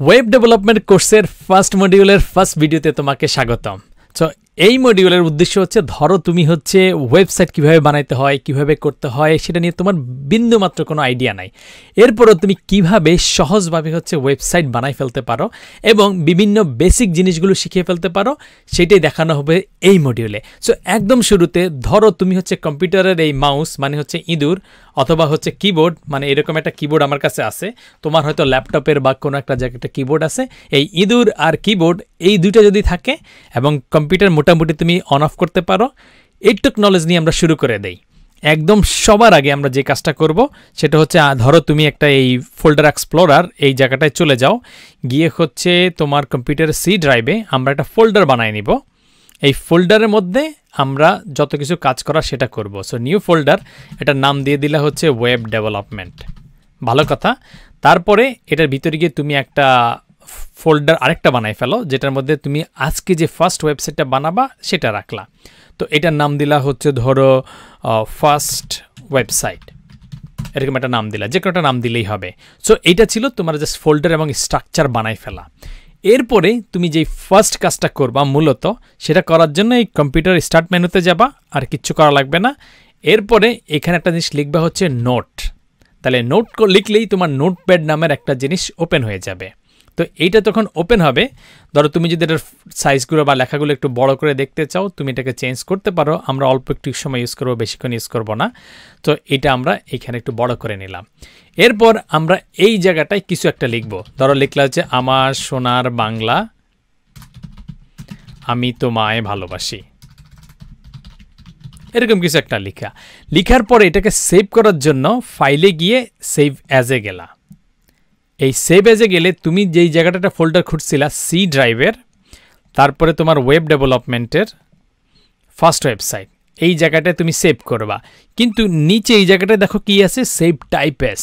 Web development কোর্সের first মডিউলের first ভিডিওতে তোমাকে স্বাগতম। সো এই মডিউলের উদ্দেশ্য হচ্ছে ধরো তুমি হচ্ছে ওয়েবসাইট কিভাবে বানাইতে হয়, কিভাবে করতে হয় সেটা নিয়ে তোমার বিন্দুমাত্র কোনো আইডিয়া নাই। এরপরও তুমি কিভাবে সহজভাবে হচ্ছে ওয়েবসাইট বানাই ফেলতে পারো এবং বিভিন্ন বেসিক জিনিসগুলো শিখিয়ে ফেলতে পারো, সেটাই দেখানো হবে এই মডিউলে। সো একদম শুরুতে ধরো তুমি হচ্ছে কম্পিউটারের এই মাউস মানে হচ্ছে ইঁদুর অথবা হচ্ছে কিবোর্ড, মানে এরকম একটা কিবোর্ড আমার কাছে আছে, তোমার হয়তো ল্যাপটপের বা কোনো একটা জায়গায় একটা কিবোর্ড আছে। এই ইঁদুর আর কিবোর্ড এই দুটো যদি থাকে এবং কম্পিউটার মোটামুটি তুমি অন অফ করতে পারো, এইটুক নলেজ নিয়ে আমরা শুরু করে দেই। একদম সবার আগে আমরা যে কাজটা করব সেটা হচ্ছে ধরো তুমি একটা এই ফোল্ডার এক্সপ্লোরার এই জায়গাটায় চলে যাও, গিয়ে হচ্ছে তোমার কম্পিউটারের সি ড্রাইভে আমরা একটা ফোল্ডার বানায় নিব। এই ফোল্ডারের মধ্যে আমরা যত কিছু কাজ করার সেটা করব। সো নিউ ফোল্ডার, এটার নাম দিয়ে দিলে হচ্ছে ওয়েব ডেভেলপমেন্ট। ভালো কথা। তারপরে এটার ভিতরে গিয়ে তুমি একটা ফোল্ডার আরেকটা বানাই ফেলো, যেটার মধ্যে তুমি আজকে যে ফার্স্ট ওয়েবসাইটটা বানাবা সেটা রাখলা। তো এটার নাম দিলা হচ্ছে ধরো ফার্স্ট ওয়েবসাইট, এরকম একটা নাম দিলা, যে কোনো একটা নাম দিলেই হবে। সো এইটা ছিল তোমার জাস্ট ফোল্ডার এবং স্ট্রাকচার বানাই ফেলা। এরপরে তুমি যেই ফার্স্ট কাজটা করবা মূলত সেটা করার জন্য এই কম্পিউটার স্টার্ট মেনুতে যাবা, আর কিচ্ছু করা লাগবে না। এরপরে এখানে একটা জিনিস লিখবা হচ্ছে নোট। তাহলে নোট লিখলেই তোমার নোটপ্যাড নামের একটা জিনিস ওপেন হয়ে যাবে। তো এইটা তখন ওপেন হবে। ধরো তুমি যদি এটার সাইজগুলো বা লেখাগুলো একটু বড় করে দেখতে চাও, তুমি এটাকে চেঞ্জ করতে পারো। আমরা অল্প একটু সময় ইউজ করবো, বেশিক্ষণ ইউজ করবো না। তো এটা আমরা এখানে একটু বড় করে নিলাম। এরপর আমরা এই জায়গাটায় কিছু একটা লিখব। ধরো লিখলা হচ্ছে আমার সোনার বাংলা আমি তোমায় ভালোবাসি, এরকম কিছু একটা লিখার পরে এটাকে সেভ করার জন্য ফাইলে গিয়ে সেভ অ্যাজে গেলা। এই সেভ অ্যাজে গেলে তুমি যেই জায়গাটা ফোল্ডার খুঁজছিলা সি ড্রাইভের, তারপরে তোমার ওয়েব ডেভেলপমেন্টের ফার্স্ট ওয়েবসাইট, এই জায়গাটায় তুমি সেভ করবা। কিন্তু নিচে এই জায়গাটায় দেখো কি আছে, সেভ টাইপ এস।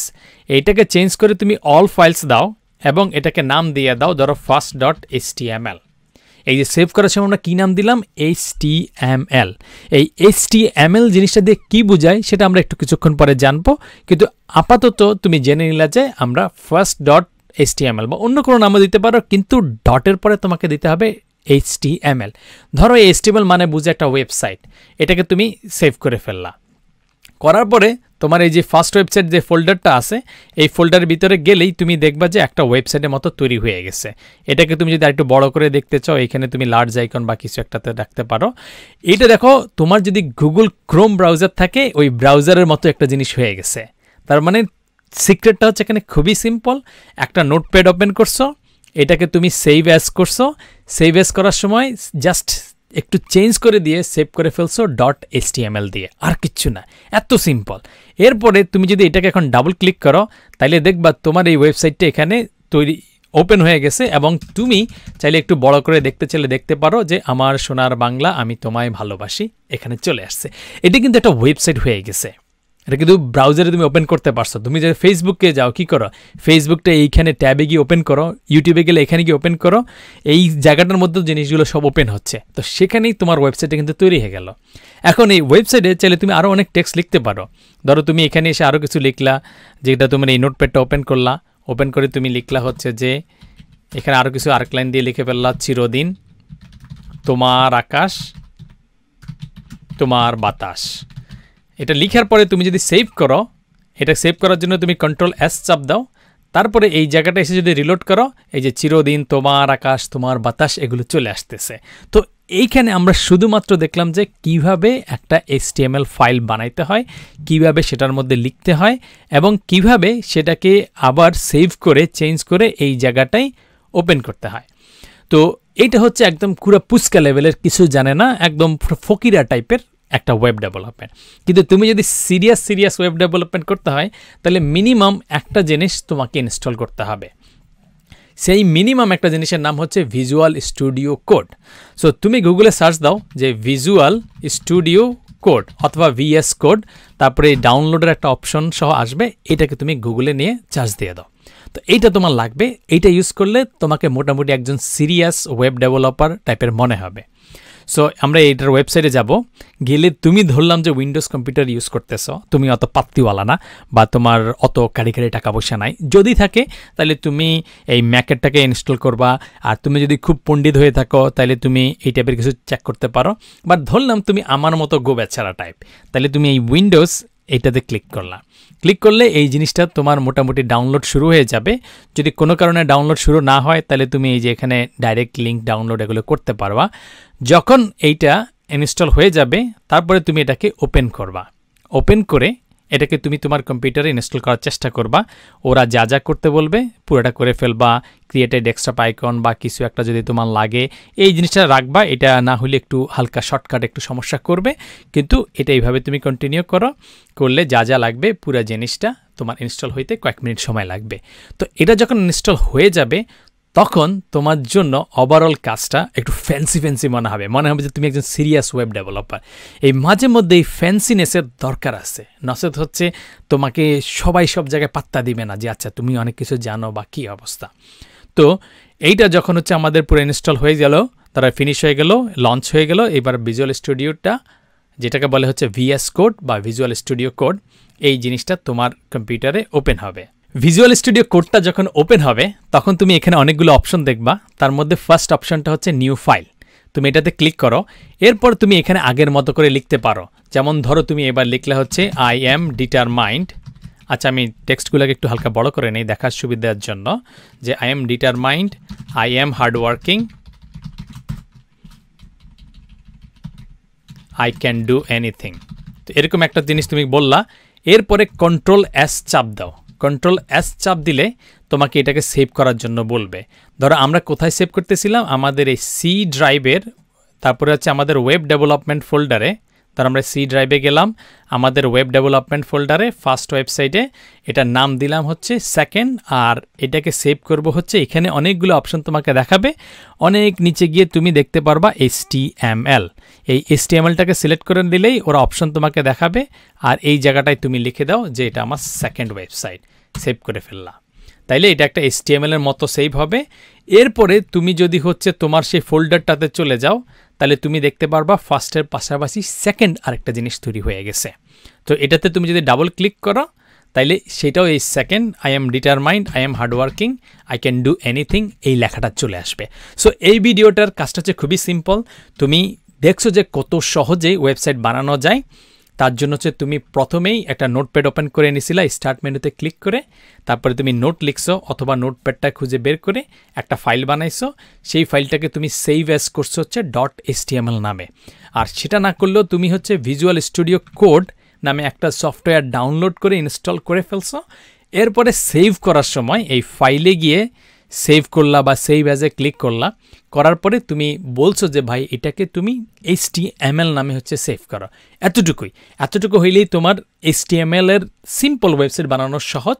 এইটাকে চেঞ্জ করে তুমি অল ফাইলস দাও এবং এটাকে নাম দিয়ে দাও ধরো first.html। এই যে সেভ করার সময় আমরা কী নাম দিলাম, HTML। এই HTML জিনিসটা দিয়ে কী বোঝায় সেটা আমরা একটু কিছুক্ষণ পরে জানবো, কিন্তু আপাতত তুমি জেনে নিলা যে আমরা first.html বা অন্য কোনো নামও দিতে পারো, কিন্তু ডটের পরে তোমাকে দিতে হবে HTML। ধরো HTML মানে বুঝে একটা ওয়েবসাইট, এটাকে তুমি সেভ করে ফেললা। করার পরে তোমার এই যে ফার্স্ট ওয়েবসাইট যে ফোল্ডারটা আছে, এই ফোল্ডারের ভিতরে গেলেই তুমি দেখবা যে একটা ওয়েবসাইটের মতো তৈরি হয়ে গেছে। এটাকে তুমি যদি আরেকটু বড় করে দেখতে চাও, এখানে তুমি লার্জ আইকন বা কিছু একটাতে রাখতে পারো। এইটা দেখো, তোমার যদি গুগল ক্রোম ব্রাউজার থাকে ওই ব্রাউজারের মতো একটা জিনিস হয়ে গেছে। তার মানে সিক্রেটটা হচ্ছে এখানে খুবই সিম্পল। একটা নোটপ্যাড ওপেন করছো, এটাকে তুমি সেভ অ্যাজ করছো, সেভ অ্যাজ করার সময় জাস্ট একটু চেঞ্জ করে দিয়ে সেভ করে ফেলছো .html দিয়ে, আর কিচ্ছু না, এত সিম্পল। এরপরে তুমি যদি এটাকে এখন ডাবল ক্লিক করো, তাইলে দেখবা তোমার এই ওয়েবসাইটটা এখানে তৈরি ওপেন হয়ে গেছে এবং তুমি চাইলে একটু বড় করে দেখতে চাইলে দেখতে পারো যে আমার সোনার বাংলা আমি তোমায় ভালোবাসি এখানে চলে আসছে। এটি কিন্তু একটা ওয়েবসাইট হয়ে গেছে। এটা কিন্তু ব্রাউজারে তুমি ওপেন করতে পারছো। তুমি যদি ফেসবুকে যাও, কি করো, ফেসবুকটা এইখানে ট্যাবে গিয়ে ওপেন করো, ইউটিউবে গেলে এখানে গিয়ে ওপেন করো, এই জায়গাটার মধ্যে জিনিসগুলো সব ওপেন হচ্ছে। তো সেখানেই তোমার ওয়েবসাইটটা কিন্তু তৈরি হয়ে গেল। এখন এই ওয়েবসাইটে চাইলে তুমি আরও অনেক টেক্সট লিখতে পারো। ধরো তুমি এখানে এসে আরও কিছু লিখলা, যেটা তোমার এই নোটপ্যাডটা ওপেন করলা, ওপেন করে তুমি লিখলা হচ্ছে যে এখানে আরও কিছু আরেক লাইন দিয়ে লিখে ফেললা চিরদিন তোমার আকাশ তোমার বাতাস। এটা লিখার পরে তুমি যদি সেভ করো, এটা সেভ করার জন্য তুমি Ctrl+S চাপ দাও। তারপরে এই জায়গাটা এসে যদি রিলোড করো, এই যে চিরদিন তোমার আকাশ তোমার বাতাস এগুলো চলে আসতেছে। তো এইখানে আমরা শুধুমাত্র দেখলাম যে কিভাবে একটা HTML ফাইল বানাইতে হয়, কিভাবে সেটার মধ্যে লিখতে হয় এবং কিভাবে সেটাকে আবার সেভ করে চেঞ্জ করে এই জায়গাটাই ওপেন করতে হয়। তো এইটা হচ্ছে একদম পুরো পুস্কা লেভেলের, কিছু জানে না, একদম ফকিরা টাইপের একটা ওয়েব ডেভেলপমেন্ট। কিন্তু তুমি যদি সিরিয়াস ওয়েব ডেভেলপমেন্ট করতে হয়, তাহলে মিনিমাম একটা জিনিস তোমাকে ইনস্টল করতে হবে। সেই মিনিমাম একটা জিনিসের নাম হচ্ছে ভিজুয়াল স্টুডিও কোড। সো তুমি গুগলে সার্চ দাও যে ভিজুয়াল স্টুডিও কোড অথবা VS কোড, তারপরে ডাউনলোডের একটা অপশন সহ আসবে, এটাকে তুমি গুগলে নিয়ে চার্জ দিয়ে দাও। তো এইটা তোমার লাগবে। এইটা ইউজ করলে তোমাকে মোটামুটি একজন সিরিয়াস ওয়েব ডেভেলপার টাইপের মনে হবে। সো আমরা এইটার ওয়েবসাইটে যাব, গেলে তুমি ধরলাম যে উইন্ডোজ কম্পিউটার ইউজ করতেছো, তুমি অত পাত্তিওয়ালা না বা তোমার অত কারি টাকা পয়সা নাই, যদি থাকে তাহলে তুমি এই ম্যাকেরটাকে ইনস্টল করবা। আর তুমি যদি খুব পণ্ডিত হয়ে থাকো তাহলে তুমি এই টাইপের কিছু চেক করতে পারো। বাট ধরলাম তুমি আমার মতো গো বেচারা টাইপ, তাহলে তুমি এই উইন্ডোজ এইটাতে ক্লিক করলে এই জিনিসটা তোমার মোটামুটি ডাউনলোড শুরু হয়ে যাবে। যদি কোনো কারণে ডাউনলোড শুরু না হয় তাহলে তুমি এই যে এখানে ডাইরেক্ট লিঙ্ক ডাউনলোড এগুলো করতে পারবা। যখন এইটা ইনস্টল হয়ে যাবে তারপরে তুমি এটাকে ওপেন করবা। ওপেন করে এটাকে তুমি তোমার কম্পিউটারে ইনস্টল করার চেষ্টা করবা। ওরা যা যা করতে বলবে পুরোটা করে ফেলবা। ক্রিয়েটেড ডেস্কটপ আইকন বা কিছু একটা যদি তোমার লাগে এই জিনিসটা রাখবা। এটা না হলে একটু হালকা শর্টকাট একটু সমস্যা করবে, কিন্তু এটা এইভাবে তুমি কন্টিনিউ করলে যা যা লাগবে পুরো জিনিসটা তোমার ইনস্টল হইতে কয়েক মিনিট সময় লাগবে। তো এটা যখন ইনস্টল হয়ে যাবে তখন তোমার জন্য ওভারঅল কাজটা একটু ফ্যান্সি মনে হবে যে তুমি একজন সিরিয়াস ওয়েব ডেভেলপার। এই মাঝে মধ্যে এই ফ্যান্সিনেসের দরকার আছে, নচেত হচ্ছে তোমাকে সবাই সব জায়গায় পাত্তা দিবে না যে আচ্ছা তুমি অনেক কিছু জানো বা কী অবস্থা। তো এইটা যখন হচ্ছে আমাদের পুরো ইনস্টল হয়ে গেল, তারা ফিনিশ হয়ে গেল, লঞ্চ হয়ে গেল, এবার ভিজুয়াল স্টুডিওটা যেটাকে বলে হচ্ছে ভিএস কোড বা ভিজুয়াল স্টুডিও কোড, এই জিনিসটা তোমার কম্পিউটারে ওপেন হবে। ভিজুয়াল স্টুডিও কোডটা যখন ওপেন হবে তখন তুমি এখানে অনেকগুলো অপশন দেখবা। তার মধ্যে ফার্স্ট অপশনটা হচ্ছে নিউ ফাইল, তুমি এটাতে ক্লিক করো। এরপর তুমি এখানে আগের মতো করে লিখতে পারো, যেমন ধরো তুমি এবার লিখলে হচ্ছে আই এম ডিটারমাইন্ড। আচ্ছা আমি টেক্সটগুলোকে একটু হালকা বড় করে নেই দেখার সুবিধার জন্য, যে I am determined, I am hardworking, I can do anything. তো এরকম একটা জিনিস তুমি বললা। এরপরে কন্ট্রোল এস চাপ দাও। কন্ট্রোল এস চাপ দিলে তোমাকে এটাকে সেভ করার জন্য বলবে। ধরো আমরা কোথায় সেভ করতেছিলাম, আমাদের এই সি ড্রাইভের, তারপরে হচ্ছে আমাদের ওয়েব ডেভেলপমেন্ট ফোল্ডারে। ধর আমরা সি ড্রাইভে গেলাম, আমাদের ওয়েব ডেভেলপমেন্ট ফোল্ডারে ফার্স্ট ওয়েবসাইটে, এটার নাম দিলাম হচ্ছে সেকেন্ড, আর এটাকে সেভ করব হচ্ছে এখানে অনেকগুলো অপশন তোমাকে দেখাবে। অনেক নিচে গিয়ে তুমি দেখতে পারবা HTML। এই HTMLটাকে সিলেক্ট করে দিলেই ওরা অপশন তোমাকে দেখাবে, আর এই জায়গাটায় তুমি লিখে দাও যে এটা আমার সেকেন্ড ওয়েবসাইট, সেভ করে ফেললাম। তাইলে এটা একটা HTML এর মতো সেভ হবে। এরপরে তুমি যদি হচ্ছে তোমার সেই ফোল্ডারটাতে চলে যাও তাহলে তুমি দেখতে পারবা ফার্স্টের পাশাপাশি সেকেন্ড আরেকটা জিনিস তৈরি হয়ে গেছে। তো এটাতে তুমি যদি ডাবল ক্লিক করো তাইলে সেটাও এই second, I am determined, I am hardworking, I can do anything, এই লেখাটা চলে আসবে। সো এই ভিডিওটার কাজটা হচ্ছে খুবই সিম্পল। তুমি দেখছো যে কত সহজে ওয়েবসাইট বানানো যায়। তার জন্য হচ্ছে তুমি প্রথমেই একটা নোটপ্যাড ওপেন করে নিছিলা, স্টার্ট মেনুতে ক্লিক করে, তারপরে তুমি নোট লিখছো অথবা নোটপ্যাডটা খুঁজে বের করে একটা ফাইল বানাইছো। সেই ফাইলটাকে তুমি সেভ অ্যাজ করছো হচ্ছে .html নামে। আর সেটা না করলেও তুমি হচ্ছে ভিজুয়াল স্টুডিও কোড নামে একটা সফটওয়্যার ডাউনলোড করে ইনস্টল করে ফেলছো। এরপরে সেভ করার সময় এই ফাইলে গিয়ে সেভ করলা বা সেভ অ্যাজে ক্লিক করলা, করার পরে তুমি বলছো যে ভাই এটাকে তুমি HTML নামে হচ্ছে সেভ করো। এতটুকু হইলেই তোমার HTML এর সিম্পল ওয়েবসাইট বানানো সহজ।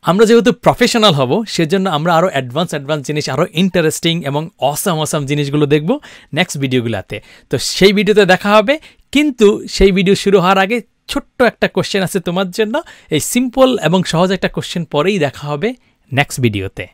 আমরা যেহেতু প্রফেশনাল হব সেজন্য আমরা আরও অ্যাডভান্স জিনিস, আরও ইন্টারেস্টিং এবং অসাম জিনিসগুলো দেখব নেক্সট ভিডিওগুলোতে। তো সেই ভিডিওতে দেখা হবে, কিন্তু সেই ভিডিও শুরু হওয়ার আগে ছোট্ট একটা কোশ্চেন আছে তোমার জন্য। এই সিম্পল এবং সহজ একটা কোশ্চেন পরেই দেখা হবে নেক্সট ভিডিওতে।